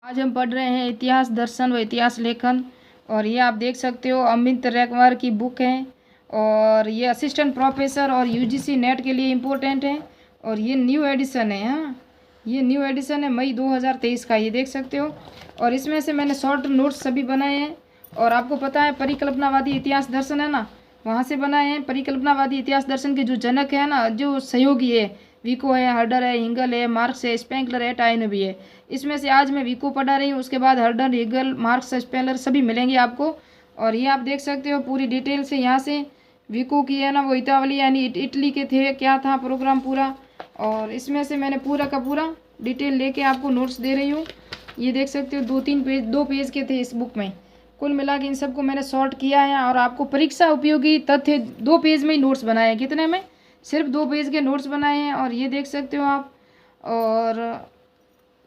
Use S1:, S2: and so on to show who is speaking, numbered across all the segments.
S1: आज हम पढ़ रहे हैं इतिहास दर्शन व इतिहास लेखन। और ये आप देख सकते हो अमित रैकवार की बुक है और ये असिस्टेंट प्रोफेसर और यूजीसी नेट के लिए इम्पोर्टेंट है। और ये न्यू एडिशन है। हाँ, ये न्यू एडिशन है मई 2023 का, ये देख सकते हो। और इसमें से मैंने शॉर्ट नोट्स सभी बनाए हैं। और आपको पता है परिकल्पनावादी इतिहास दर्शन है ना, वहाँ से बनाए हैं। परिकल्पनावादी इतिहास दर्शन के जो जनक है ना, जो सहयोगी है, विको है, हर्डर है, हिंगल है, मार्क्स है, स्पेंगलर है, टाइनो भी है। इसमें से आज मैं विको पढ़ा रही हूँ, उसके बाद हर्डर, हिगल, मार्क्स, स्पेंगलर सभी मिलेंगे आपको। और ये आप देख सकते हो पूरी डिटेल से। यहाँ से विको की है ना, वो इतावली यानी इटली के थे, क्या था प्रोग्राम पूरा। और इसमें से मैंने पूरा का पूरा डिटेल लेके आपको नोट्स दे रही हूँ। ये देख सकते हो 2-3 पेज, 2 पेज के थे इस बुक में। कुल मिला के इन सबको मैंने सॉर्ट किया है और आपको परीक्षा उपयोगी तथ्य 2 पेज में ही नोट्स बनाए हैं। कितने में? सिर्फ 2 पेज के नोट्स बनाए हैं। और ये देख सकते हो आप। और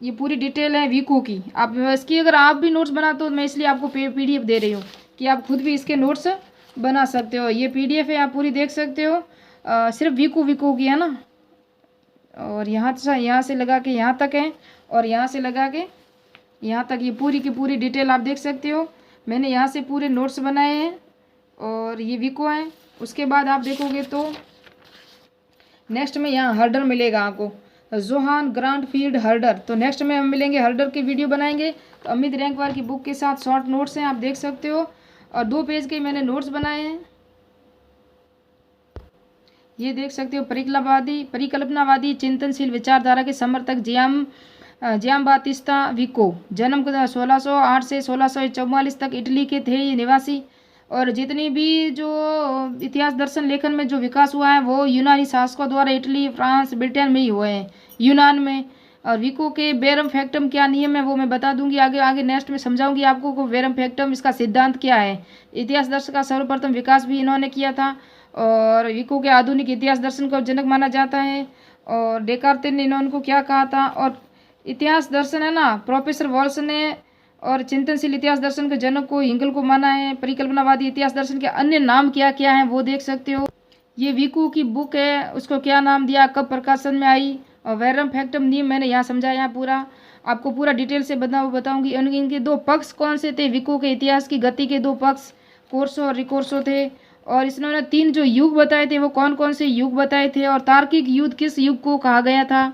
S1: ये पूरी डिटेल है विको की। आप इसकी अगर आप भी नोट्स बनाते हो तो मैं इसलिए आपको पीडीएफ दे रही हूँ कि आप खुद भी इसके नोट्स बना सकते हो। ये पीडीएफ है, आप पूरी देख सकते हो। सिर्फ विको की है ना। और यहाँ से लगा के यहाँ तक है और यहाँ से लगा के यहाँ तक, ये पूरी की पूरी डिटेल आप देख सकते हो। मैंने यहाँ से पूरे नोट्स बनाए हैं और ये विको है। उसके बाद आप देखोगे तो नेक्स्ट में यहाँ हर्डर मिलेगा आपको, जोहान ग्रांट फील्ड हर्डर। तो नेक्स्ट में हम मिलेंगे, हर्डर की वीडियो बनाएंगे। तो अमित रैंकवार की बुक के साथ शॉर्ट नोट्स हैं, आप देख सकते हो। और 2 पेज के मैंने नोट्स बनाए हैं। ये देख सकते हो परिकल्पनावादी चिंतनशील विचारधारा के समर्थक जियाम्बातिस्ता विको। जन्म 1608 से 1644 तक इटली के थे ये निवासी। और जितनी भी जो इतिहास दर्शन लेखन में जो विकास हुआ है वो यूनानी शासकों द्वारा इटली, फ्रांस, ब्रिटेन में ही हुए हैं, यूनान में। और विको के बेरम फैक्टम क्या नियम है वो मैं बता दूंगी आगे आगे नेक्स्ट में समझाऊंगी आपको को बेरम फैक्टम इसका सिद्धांत क्या है। इतिहास दर्शन का सर्वप्रथम विकास भी इन्होंने किया था। और विको के आधुनिक इतिहास दर्शन का जनक माना जाता है। और डेकार्ते ने इन्होंने क्या कहा था। और इतिहास दर्शन है ना, प्रोफेसर वॉल्स ने और चिंतनशील इतिहास दर्शन के जनक को हिंगल को माना है। परिकल्पनावादी इतिहास दर्शन के अन्य नाम क्या क्या हैं वो देख सकते हो। ये विको की बुक है, उसको क्या नाम दिया, कब प्रकाशन में आई। और वेरम फैक्टम नियम मैंने यहाँ समझाया पूरा, आपको पूरा डिटेल से बताऊंगी। इनके 2 पक्ष कौन से थे विको के इतिहास की गति के 2 पक्ष, कोर्सो और रिकोर्सो थे। और इसने 3 जो युग बताए थे वो कौन कौन से युग बताए थे। और तार्किक युग किस युग को कहा गया था,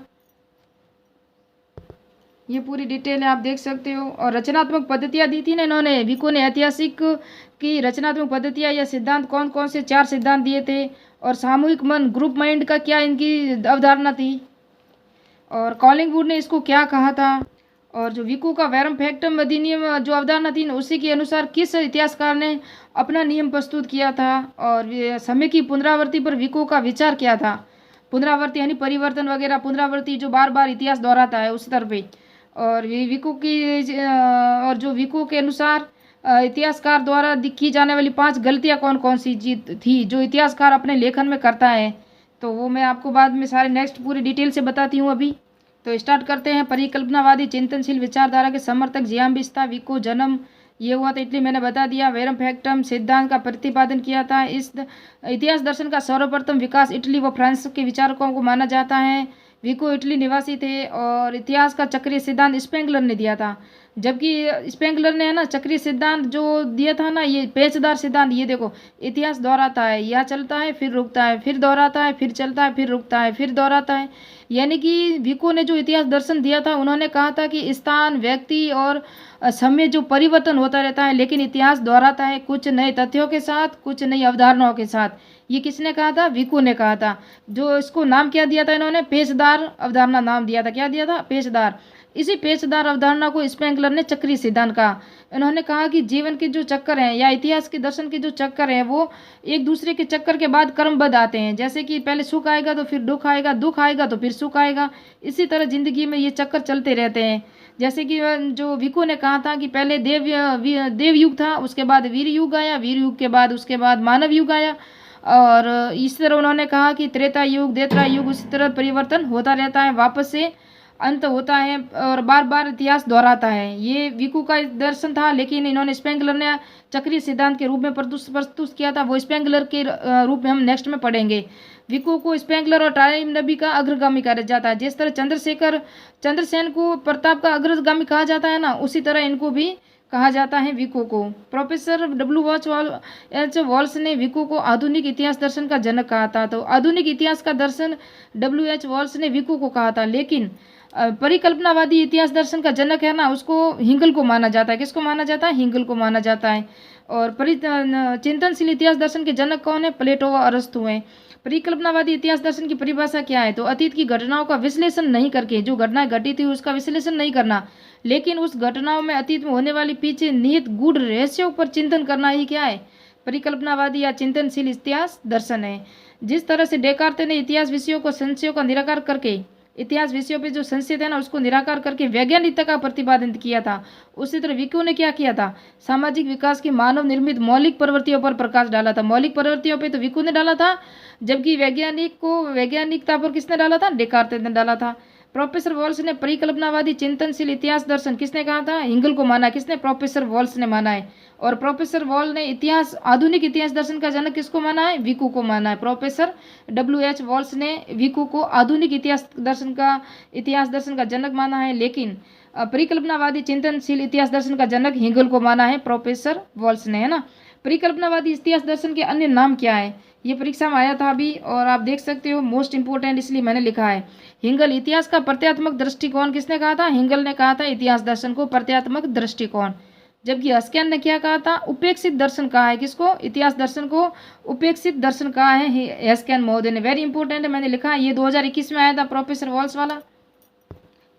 S1: ये पूरी डिटेल है, आप देख सकते हो। और रचनात्मक पद्धतियाँ दी थी ना इन्होंने, विको ने ऐतिहासिक की रचनात्मक पद्धतियाँ या सिद्धांत कौन कौन से 4 सिद्धांत दिए थे। और सामूहिक मन, ग्रुप माइंड का क्या इनकी अवधारणा थी। और कॉलिंगवुड ने इसको क्या कहा था। और जो विको का वेरम फैक्टम अधिनियम जो अवधारणा थी उसी के अनुसार किस इतिहासकार ने अपना नियम प्रस्तुत किया था। और समय की पुनरावृत्ति पर विको का विचार क्या था। पुनरावृत्ति यानी परिवर्तन वगैरह, पुनरावृत्ति जो बार बार इतिहास दोहराता है उस तरह पे। और विको की और जो विको के अनुसार इतिहासकार द्वारा की जाने वाली 5 गलतियां कौन कौन सी थी जो इतिहासकार अपने लेखन में करता है, तो वो मैं आपको बाद में सारे नेक्स्ट पूरी डिटेल से बताती हूँ। अभी तो स्टार्ट करते हैं। परिकल्पनावादी चिंतनशील विचारधारा के समर्थक जियाम्बातिस्ता विको, जन्म ये हुआ था इटली, मैंने बता दिया। वेरम फैक्टम सिद्धांत का प्रतिपादन किया था। इस इतिहास दर्शन का सर्वप्रथम विकास इटली व फ्रांस के विचारकों को माना जाता है। विको इटली निवासी थे। और इतिहास का चक्रीय सिद्धांत स्पेंगलर ने दिया था, जबकि स्पेंगलर ने है ना चक्रीय सिद्धांत जो दिया था ना, ये पेचदार सिद्धांत। ये देखो इतिहास दोहराता है, या चलता है फिर रुकता है, फिर दोहराता है, फिर चलता है, फिर रुकता है, फिर दोहराता है। यानी कि विको ने जो इतिहास दर्शन दिया था उन्होंने कहा था कि स्थान, व्यक्ति और समय जो परिवर्तन होता रहता है, लेकिन इतिहास दोहराता है कुछ नए तथ्यों के साथ, कुछ नई अवधारणाओं के साथ। ये किसने कहा था? विको ने कहा था। जो इसको नाम क्या दिया था इन्होंने? पेचदार अवधारणा नाम दिया था। क्या दिया था? पेचदार। इसी पेचदार अवधारणा को स्पेंगलर ने चक्रीय सिद्धांत कहा। इन्होंने कहा कि जीवन के जो चक्कर हैं या इतिहास के दर्शन के जो चक्कर हैं वो एक दूसरे के चक्कर के बाद क्रमबद्ध आते हैं। जैसे कि पहले सुख आएगा तो फिर दुख आएगा, दुख आएगा तो फिर सुख आएगा। इसी तरह जिंदगी में ये चक्कर चलते रहते हैं। जैसे कि जो विको ने कहा था कि पहले देव युग था, उसके बाद वीर युग आया, वीर युग के बाद उसके बाद मानव युग आया। और इस तरह उन्होंने कहा कि त्रेता युग, देवता युग, उसी तरह परिवर्तन होता रहता है वापस से अंत होता है और बार बार इतिहास दोहराता है। ये विको का दर्शन था, लेकिन इन्होंने स्पेंगलर ने चक्रीय सिद्धांत के रूप में प्रस्तुत किया था। वो स्पेंगलर के रूप में हम नेक्स्ट में पढ़ेंगे। विको को स्पेंगलर और टाइनबी का अग्रगामी कहा जाता है। जिस तरह चंद्रसेन को प्रताप का अग्रगामी कहा जाता है ना, उसी तरह इनको भी कहा जाता है विको को। प्रोफेसर वॉल्स ने विको को आधुनिक इतिहास दर्शन का जनक कहा था। तो आधुनिक इतिहास का दर्शन WH वॉल्स ने विको को कहा था, लेकिन परिकल्पनावादी इतिहास दर्शन का जनक है ना, उसको हिंगल को माना जाता है। किसको माना जाता है? हिंगल को माना जाता है। और चिंतनशील इतिहास दर्शन के जनक कौन है? प्लेटो व अरस्तु हैं। परिकल्पनावादी इतिहास दर्शन की परिभाषा क्या है? तो अतीत की घटनाओं का विश्लेषण नहीं करके, जो घटनाएं घटी थी उसका विश्लेषण नहीं करना, लेकिन उस घटनाओं में अतीत में होने वाली पीछे निहित गूढ़ रहस्यों पर चिंतन करना ही क्या है? परिकल्पनावादी या चिंतनशील इतिहास दर्शन है। जिस तरह से डेकार्ते ने इतिहास विषयों को संशयों का निराकार करके, इतिहास विषयों पे जो संशय थे ना, उसको निराकार करके वैज्ञानिकता का प्रतिपादन किया था, उसी तरह विको ने क्या किया था? सामाजिक विकास की मानव निर्मित मौलिक प्रवृत्तियों पर प्रकाश डाला था। मौलिक प्रवृत्तियों पे तो विको ने डाला था, जबकि वैज्ञानिकता पर किसने डाला था? डेकार्ते ने डाला था। प्रोफेसर वॉल्स ने परिकल्पनावादी चिंतनशील इतिहास दर्शन किसने कहा था? हिंगल को माना। किसने? प्रोफेसर वॉल्स ने माना है। और प्रोफेसर वॉल ने आधुनिक इतिहास दर्शन का जनक किसको माना है? विको को माना है। प्रोफेसर WH वॉल्स ने विको को आधुनिक इतिहास दर्शन का जनक माना है, लेकिन परिकल्पनावादी चिंतनशील इतिहास दर्शन का जनक हिंगल को माना है प्रोफेसर वॉल्स ने, है ना। परिकल्पनावादी इतिहास दर्शन के अन्य नाम क्या है? ये परीक्षा में आया था अभी, और आप देख सकते हो, मोस्ट इंपोर्टेंट इसलिए मैंने लिखा है। हिंगल, इतिहास का प्रत्यात्मक दृष्टिकोण किसने कहा था? हिंगल ने कहा था इतिहास दर्शन को प्रत्यात्मक दृष्टिकोण। जबकि हस्कियन ने क्या कहा था? उपेक्षित दर्शन कहा है। किसको? इतिहास दर्शन को उपेक्षित दर्शन कहा है हस्कियन महोदय ने। वेरी इंपॉर्टेंट है, मैंने लिखा है। ये 2021 में आया था, प्रोफेसर वॉल्स वाला।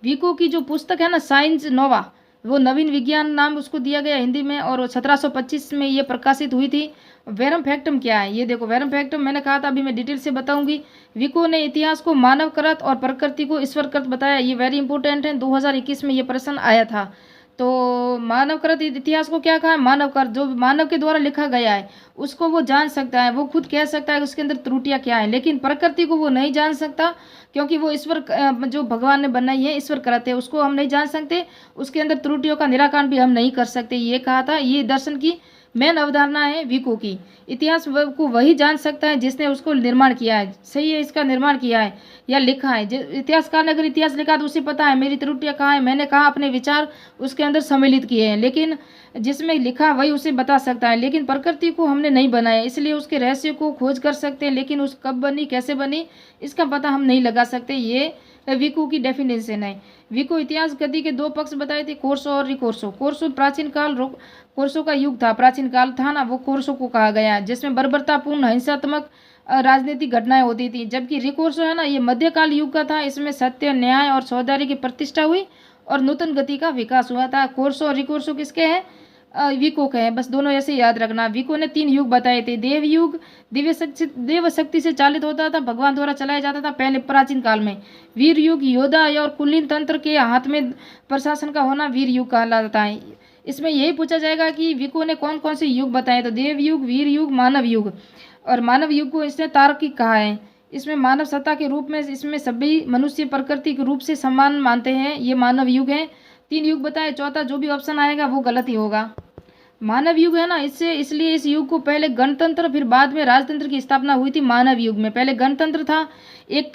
S1: विको की जो पुस्तक है ना, साइंस नोवा, वो नवीन विज्ञान नाम उसको दिया गया हिंदी में, और 1725 में ये प्रकाशित हुई थी। वेरम फैक्टम क्या है? ये देखो, वेरम फैक्टम मैंने कहा था, अभी मैं डिटेल से बताऊंगी। विको ने इतिहास को मानवकृत और प्रकृति को ईश्वरकृत बताया। ये वेरी इंपॉर्टेंट है, 2021 में ये प्रश्न आया था। तो मानवकृत इतिहास को क्या कहा? मानवकृत, जो मानव के द्वारा लिखा गया है उसको वो जान सकता है, वो खुद कह सकता है उसके अंदर त्रुटियां क्या है, लेकिन प्रकृति को वो नहीं जान सकता, क्योंकि वो ईश्वर, जो भगवान ने बनाई है ईश्वर करते हैं, उसको हम नहीं जान सकते, उसके अंदर त्रुटियों का निराकरण भी हम नहीं कर सकते। ये कहा था। ये दर्शन की मेन अवधारणा है विको की। इतिहास को वही जान सकता है जिसने उसको निर्माण किया है, सही है, इसका निर्माण किया है या लिखा है। इतिहासकार ने अगर इतिहास लिखा तो उसे पता है मेरी त्रुटियां कहाँ है, मैंने कहा अपने विचार उसके अंदर सम्मिलित किए हैं, लेकिन जिसमें लिखा वही उसे बता सकता है। लेकिन प्रकृति को हमने नहीं बनाया, इसलिए उसके रहस्य को खोज कर सकते हैं, लेकिन उस कब बनी, कैसे बनी, इसका पता हम नहीं लगा सकते। ये विको की डेफिनेशन है। विको इतिहास गति के दो पक्ष बताए थे, कोर्सो और रिकोर्सो। कोर्सो प्राचीन काल, कोर्सो का युग था, प्राचीन काल था ना, वो कोर्सो को कहा गया, जिसमें बर्बरतापूर्ण हिंसात्मक राजनीतिक घटनाएं होती थी। जबकि रिकोर्सो है ना, ये मध्यकाल युग का था, इसमें सत्य, न्याय और सौदारी की प्रतिष्ठा हुई और नूतन गति का विकास हुआ था। कोर्सो और रिकोर्सो किसके हैं? विको के हैं। बस दोनों ऐसे याद रखना। विको ने 3 युग बताए थे। देव युग देव शक्ति से चालित होता था, भगवान द्वारा चलाया जाता था पहले प्राचीन काल में। वीर युग योद्धा और कुलीन तंत्र के हाथ में प्रशासन का होना वीर युग कहलाता है। इसमें यही पूछा जाएगा कि विको ने कौन कौन से युग बताए, तो देव युग, वीर युग, मानव युग। और मानव युग को इसने तार्किक कहा है। इसमें मानव सत्ता के रूप में, इसमें सभी मनुष्य प्रकृति के रूप से सम्मान मानते हैं, ये मानव युग है। 3 युग बताए, चौथा जो भी ऑप्शन आएगा वो गलत ही होगा। मानव युग है ना, इसलिए इस युग को पहले गणतंत्र फिर बाद में राजतंत्र की स्थापना हुई थी। मानव युग में पहले गणतंत्र था, एक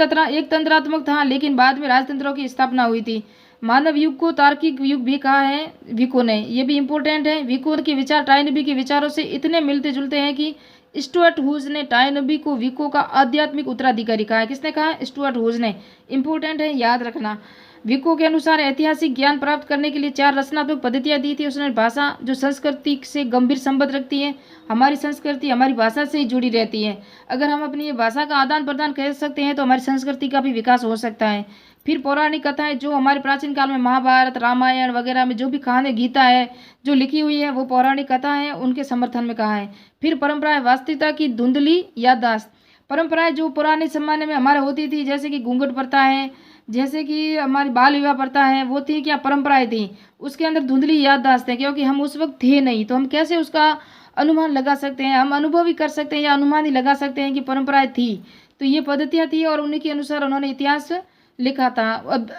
S1: तंत्रात्मक था, लेकिन बाद में राजतंत्रों की स्थापना हुई थी। मानव युग को तार्किक युग भी कहा है विको ने, ये भी इंपॉर्टेंट है। विको के विचार टाइनबी के विचारों से इतने मिलते जुलते हैं कि स्टुअर्ट हुज ने टाइनबी को विको का आध्यात्मिक उत्तराधिकारी कहा है। किसने कहा? स्टुअर्ट हुज ने। इंपॉर्टेंट है, याद रखना। विको के अनुसार ऐतिहासिक ज्ञान प्राप्त करने के लिए 4 रचनात्मक पद्धतियां दी थी उसने। भाषा, जो संस्कृति से गंभीर संबंध रखती है, हमारी संस्कृति हमारी भाषा से ही जुड़ी रहती है। अगर हम अपनी भाषा का आदान प्रदान कर सकते हैं तो हमारी संस्कृति का भी विकास हो सकता है। फिर पौराणिक कथाएं, जो हमारे प्राचीन काल में महाभारत, रामायण वगैरह में जो भी कहानी, गीता है जो लिखी हुई है, वो पौराणिक कथा है, उनके समर्थन में कहा है। फिर परंपराएं, वास्तविकता की धुंधली याददाश्त। परंपराएं जो पुराने जमाने में हमारे होती थी, जैसे कि घूंघट प्रथा है, जैसे कि हमारी बाल विवाह प्रथा है, वो थी क्या? परंपराएं थी। उसके अंदर धुंधली याददाश्त है, क्योंकि हम उस वक्त थे नहीं, तो हम कैसे उसका अनुमान लगा सकते हैं? हम अनुभव ही कर सकते हैं या अनुमान ही लगा सकते हैं कि परंपराएं थी। तो ये पद्धतियां थी और उन्हीं के अनुसार उन्होंने इतिहास लिखा था।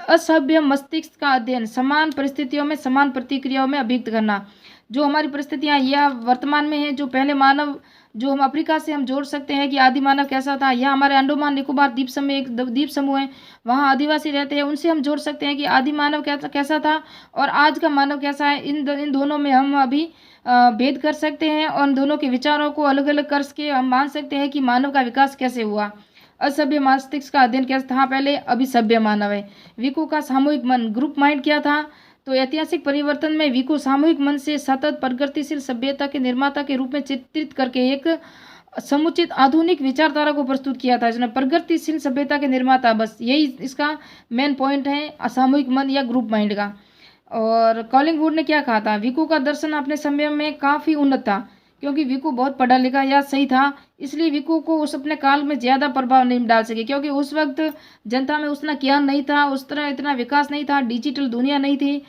S1: असभ्य मस्तिष्क का अध्ययन, समान परिस्थितियों में समान प्रतिक्रियाओं में अभिव्यक्त करना। जो हमारी परिस्थितियाँ या वर्तमान में हैं, जो पहले मानव, जो हम अफ्रीका से हम जोड़ सकते हैं कि आदि मानव कैसा था, या हमारे अंडमान निकोबार द्वीप समूह, एक द्वीप समूह है, वहाँ आदिवासी रहते हैं, उनसे हम जोड़ सकते हैं कि आदि मानव कैसा था और आज का मानव कैसा है। इन दोनों में हम अभी भेद कर सकते हैं और दोनों के विचारों को अलग अलग करके हम मान सकते हैं कि मानव का विकास कैसे हुआ। असभ्य मस्तिष्क का अध्ययन कैसा था पहले, अभी सभ्य मानव है। विको का सामूहिक मन, ग्रुप माइंड क्या था, तो ऐतिहासिक परिवर्तन में विको सामूहिक मन से सतत प्रगतिशील सभ्यता के निर्माता के रूप में चित्रित करके एक समुचित आधुनिक विचारधारा को प्रस्तुत किया था। इसने प्रगतिशील सभ्यता के निर्माता, बस यही इसका मेन पॉइंट है असामूहिक मन या ग्रुप माइंड का। और कॉलिंगवुड ने क्या कहा था, विको का दर्शन अपने समय में काफ़ी उन्नत था, क्योंकि विको बहुत पढ़ा लिखा या सही था, इसलिए विको को उस अपने काल में ज़्यादा प्रभाव नहीं डाल सके, क्योंकि उस वक्त जनता में उतना ज्ञान नहीं था, उस तरह इतना विकास नहीं था, डिजिटल दुनिया नहीं थी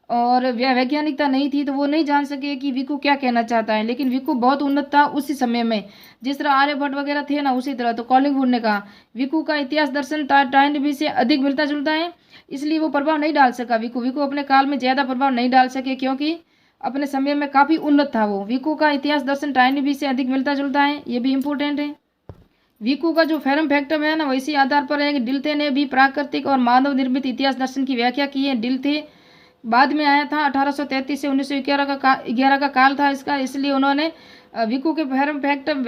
S1: और वैज्ञानिकता नहीं थी, तो वो नहीं जान सके कि विको क्या कहना चाहता है। लेकिन विको बहुत उन्नत था उसी समय में, जिस तरह आर्यभट्ट वगैरह थे ना, उसी तरह। तो कॉलिंगवुड ने कहा विको का इतिहास दर्शन टाइनबी से अधिक मिलता जुलता है, इसलिए वो प्रभाव नहीं डाल सका। विको अपने काल में ज़्यादा प्रभाव नहीं डाल सके, क्योंकि अपने समय में काफ़ी उन्नत था वो। विको का इतिहास दर्शन टाइनबी से अधिक मिलता जुलता है, ये भी इम्पोर्टेंट है। विको का जो फेरम फैक्टम है ना, वैसे आधार पर है कि डिल्थे ने भी प्राकृतिक और मानव निर्मित इतिहास दर्शन की व्याख्या की है। डिल्थे बाद में आया था, 1833 से 1911 का काल था इसका, इसलिए उन्होंने विको के वेरम फैक्टम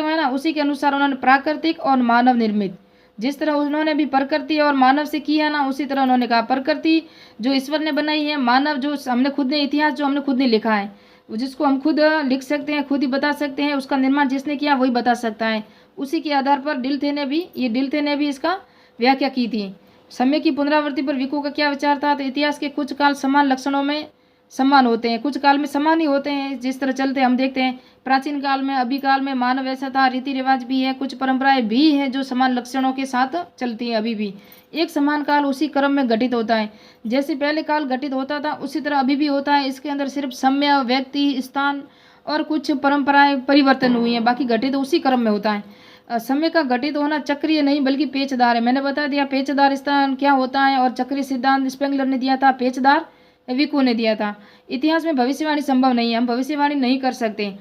S1: है ना, उसी के अनुसार उन्होंने प्राकृतिक और मानव निर्मित, जिस तरह उन्होंने भी प्रकृति और मानव से की है ना, उसी तरह उन्होंने कहा प्रकृति जो ईश्वर ने बनाई है, मानव जो हमने खुद ने, इतिहास जो हमने खुद ने लिखा है, जिसको हम खुद लिख सकते हैं, खुद ही बता सकते हैं, उसका निर्माण जिसने किया वही बता सकता है। उसी के आधार पर डिल्थे ने भी इसका व्याख्या की थी। समय की पुनरावृत्ति पर विको का क्या विचार था, तो इतिहास के कुछ काल समान लक्षणों में समान होते हैं, कुछ काल में समान ही होते हैं, जिस तरह चलते हम देखते हैं प्राचीन काल में, अभी काल में मानव ऐसा था, रीति रिवाज भी है, कुछ परंपराएं भी हैं जो समान लक्षणों के साथ चलती हैं अभी भी। एक समान काल उसी क्रम में घटित होता है, जैसे पहले काल घटित होता था उसी तरह अभी भी होता है। इसके अंदर सिर्फ समय, व्यक्ति, स्थान और कुछ परंपराएं परिवर्तन हुई हैं, बाकी घटित उसी क्रम में होता है। समय का घटित होना चक्रीय नहीं बल्कि पेचदार है। मैंने बता दिया पेचदार स्थान क्या होता है, और चक्रीय सिद्धांत स्पेंगलर ने दिया था, पेचदार विको ने दिया था। इतिहास में भविष्यवाणी संभव नहीं है, हम भविष्यवाणी नहीं कर सकते।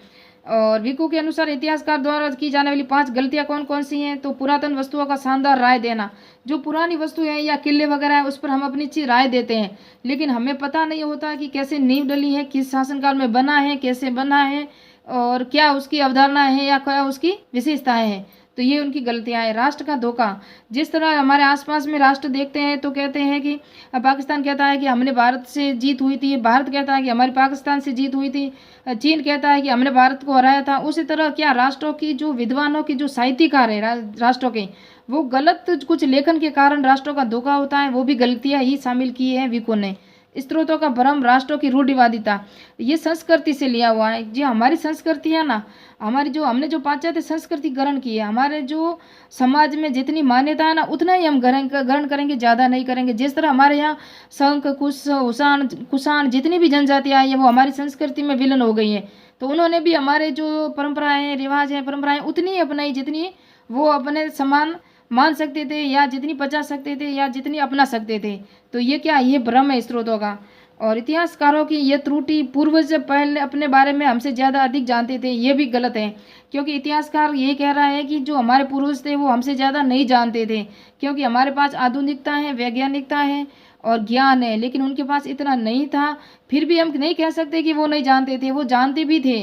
S1: और विको के अनुसार इतिहासकार द्वारा की जाने वाली 5 गलतियां कौन कौन सी हैं, तो पुरातन वस्तुओं का शानदार राय देना, जो पुरानी वस्तु है या किले वगैरह है उस पर हम अपनी अच्छी राय देते हैं, लेकिन हमें पता नहीं होता कि कैसे नींव डली है, किस शासनकाल में बना है, कैसे बना है और क्या उसकी अवधारणा है या क्या उसकी विशेषताएं हैं, तो ये उनकी गलतियां हैं। राष्ट्र का धोखा, जिस तरह हमारे आसपास में राष्ट्र देखते हैं तो कहते हैं कि पाकिस्तान कहता है कि हमने भारत से जीत हुई थी, भारत कहता है कि हमारी पाकिस्तान से जीत हुई थी, चीन कहता है कि हमने भारत को हराया था। उसी तरह क्या राष्ट्रों की जो विद्वानों की जो साहित्यकार है राष्ट्रों के, वो गलत कुछ लेखन के कारण राष्ट्रों का धोखा होता है, वो भी गलतियाँ ही शामिल की है विको ने। स्त्रोतों का भ्रम, राष्ट्रों की रूढ़िवादिता, ये संस्कृति से लिया हुआ है। जो हमारी संस्कृति है ना, हमारी जो हमने जो पाश्चात्य संस्कृति ग्रहण की है, हमारे जो समाज में जितनी मान्यता है ना उतना ही हम ग्रहण करेंगे, ज़्यादा नहीं करेंगे। जिस तरह हमारे यहाँ शंख, कुषाण जितनी भी जनजातियाँ हैं वो हमारी संस्कृति में विलीन हो गई हैं, तो उन्होंने भी हमारे जो परंपराएं हैं, रिवाज हैं, परंपराएं उतनी ही अपनाई जितनी वो अपने समान मान सकते थे या जितनी पचा सकते थे या जितनी अपना सकते थे। तो ये क्या, ये भ्रम है स्रोतों का। और इतिहासकारों की ये त्रुटि, पूर्वज पहले अपने बारे में हमसे ज़्यादा अधिक जानते थे, ये भी गलत है, क्योंकि इतिहासकार ये कह रहा है कि जो हमारे पूर्वज थे वो हमसे ज़्यादा नहीं जानते थे, क्योंकि हमारे पास आधुनिकता है, वैज्ञानिकता है और ज्ञान है, लेकिन उनके पास इतना नहीं था। फिर भी हम नहीं कह सकते कि वो नहीं जानते थे, वो जानते भी थे,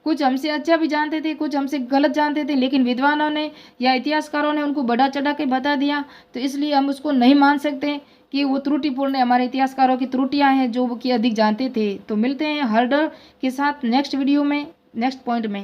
S1: कुछ हमसे अच्छा भी जानते थे, कुछ हमसे गलत जानते थे, लेकिन विद्वानों ने या इतिहासकारों ने उनको बढ़ा चढ़ा के बता दिया, तो इसलिए हम उसको नहीं मान सकते कि वो त्रुटिपूर्ण है। हमारे इतिहासकारों की त्रुटियां हैं जो वो कि अधिक जानते थे। तो मिलते हैं हर्डर के साथ नेक्स्ट वीडियो में, नेक्स्ट पॉइंट में।